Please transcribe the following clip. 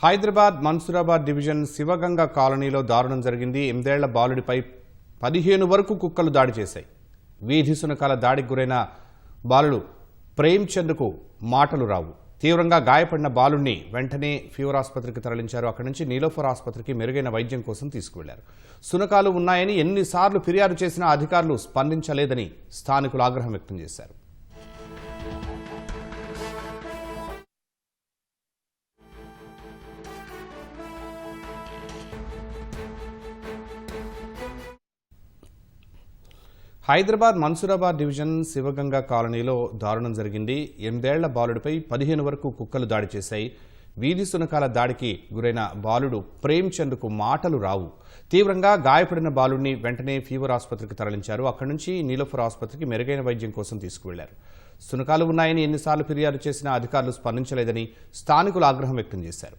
Hyderabad Mansoorabad division Sivaganga కాలనీలో దారుణం జరిగింది. 8 ఏళ్ల బాలుడిపై 15 వరకు కుక్కలు దాడి చేశాయి. వీధి సునకాల దాడికి గురైన బాలుడు ప్రేమ్చంద్కు మాటలు రావు. తీవ్రంగా గాయపడిన బాలుడిని వెంటనే ఫీవర్ ఆసుపత్రికి తరలించారు. అక్కడి నుంచి నీలోఫర్ ఆసుపత్రికి మెరుగైన వైద్యం కోసం తీసుకువెళ్లారు. సునకాలు ఉన్నాయని ఎన్నిసార్లు ఫిర్యాదు చేసినా అధికారులు స్పందించలేదని స్థానికులు ఆగ్రహం వ్యక్తం చేశారు. హైదరాబాద్ మన్సూరాబాద్ డివిజన్ శివగంగ కాలనీలో దారుణం జరిగింది. 8 ఏళ్ల బాలుడిపై 15 వరకు కుక్కలు దాడి చేశాయి. వీధి సునకాల దాడికి గురైన బాలుడు ప్రేమ్చంద్కు మాటలు రావు. తీవ్రంగా గాయపడిన బాలుడిని వెంటనే ఫీవర్ ఆసుపత్రికి తరలించారు. అక్కడి నుంచి నీలోఫర్ ఆసుపత్రికి మెరుగైన వైద్యం కోసం తీసుకువెళ్లారు. సునకాలు ఉన్నాయని ఎన్నిసార్లు ఫిర్యాదు చేసినా అధికారులు స్పందించలేదని స్థానికులు ఆగ్రహం వ్యక్తం చేశారు.